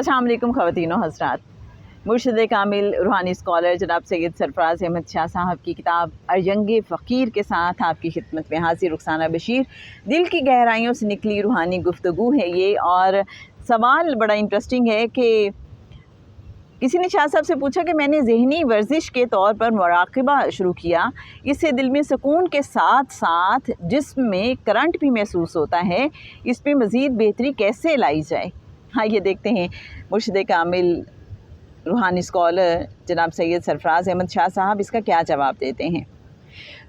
अस्सलाम वालेकुम ख़वातीन व हज़रात। मुर्शिद कामिल रूहानी स्कॉलर जनाब सैयद सरफराज अहमद शाह साहब की किताब अर्जंग फ़कीर के साथ आपकी खिदमत में हाज़िर रुखसाना बशीर। दिल की गहराइयों से निकली रूहानी गुफ्तगू है ये, और सवाल बड़ा इंटरेस्टिंग है कि किसी ने शाह साहब से पूछा कि मैंने ज़हनी वर्जिश के तौर पर मुराक़बा शुरू किया, इससे दिल में सुकून के साथ साथ जिस्म में करंट भी महसूस होता है, इस पर मज़ीद बेहतरी कैसे लाई जाए। हाँ, ये देखते हैं मुर्शिद कामिल रूहानी स्कॉलर जनाब सैयद सरफराज अहमद शाह साहब इसका क्या जवाब देते हैं।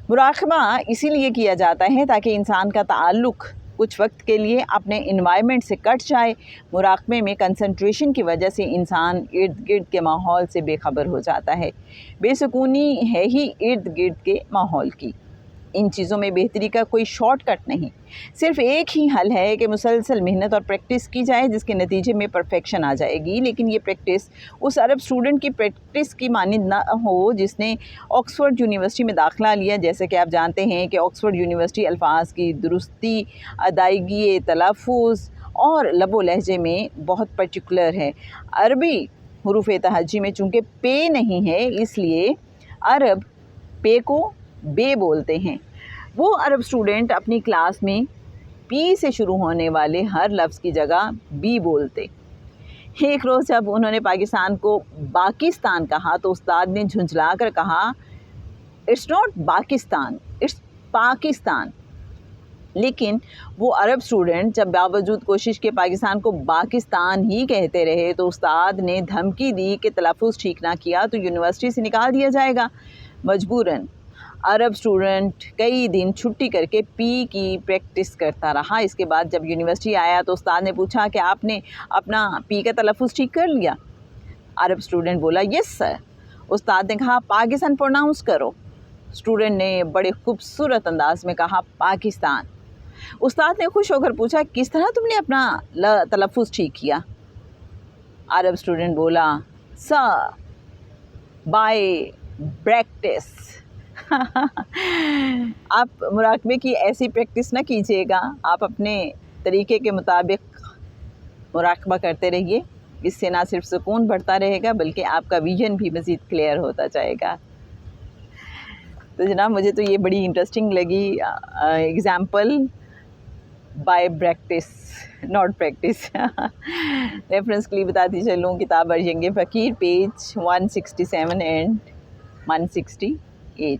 मुराक़बा इसीलिए किया जाता है ताकि इंसान का ताल्लुक़ कुछ वक्त के लिए अपने इन्वायरमेंट से कट जाए। मुराक़बे में कंसंट्रेशन की वजह से इंसान इर्द गिर्द के माहौल से बेखबर हो जाता है। बेसुकूनी है ही इर्द गिर्द के माहौल की। इन चीज़ों में बेहतरी का कोई शॉर्टकट नहीं, सिर्फ एक ही हल है कि मुसलसल मेहनत और प्रैक्टिस की जाए, जिसके नतीजे में परफेक्शन आ जाएगी। लेकिन ये प्रैक्टिस उस अरब स्टूडेंट की प्रैक्टिस की मानिंद ना हो जिसने ऑक्सफोर्ड यूनिवर्सिटी में दाखिला लिया। जैसे कि आप जानते हैं कि ऑक्सफोर्ड यूनिवर्सिटी अल्फाज की दुरुस्ती, अदायगी, तलफ़ुज़ और लबो लहजे में बहुत पर्टिकुलर है। अरबी हुरूफ तहज्जी में चूँकि पे नहीं है, इसलिए अरब पे को बे बोलते हैं। वो अरब स्टूडेंट अपनी क्लास में पी से शुरू होने वाले हर लफ्ज़ की जगह बी बोलते। एक रोज़ जब उन्होंने पाकिस्तान को पाकिस्तान कहा तो उस्ताद ने झुंझला कर कहा, it's not Pakistan, it's Pakistan. लेकिन वो अरब स्टूडेंट जब बावजूद कोशिश के पाकिस्तान को पाकिस्तान ही कहते रहे तो उस्ताद ने धमकी दी कि तलफ़ुज़ ठीक ना किया तो यूनिवर्सिटी से निकाल दिया जाएगा। मजबूरन अरब स्टूडेंट कई दिन छुट्टी करके पी की प्रैक्टिस करता रहा। इसके बाद जब यूनिवर्सिटी आया तो उस्ताद ने पूछा कि आपने अपना पी का तलफ़ुज़ ठीक कर लिया। अरब स्टूडेंट बोला, यस सर। उस्ताद ने कहा, पाकिस्तान प्रोनाउंस करो। स्टूडेंट ने बड़े खूबसूरत अंदाज में कहा, पाकिस्तान। उस्ताद ने खुश होकर पूछा, किस तरह तुमने अपना तलफ़ुज़ ठीक किया। अरब स्टूडेंट बोला, सर बाय प्रैक्टिस। आप मुराक़बे की ऐसी प्रैक्टिस ना कीजिएगा, आप अपने तरीके के मुताबिक मुराक़बा करते रहिए। इससे ना सिर्फ सुकून बढ़ता रहेगा बल्कि आपका विजन भी मज़ीद क्लियर होता जाएगा। तो जनाब, मुझे तो ये बड़ी इंटरेस्टिंग लगी example, bye practice not practice. Reference के लिए बताती चलूँ, किताब अर्जंग फ़कीर, पेज 167 एंड 168।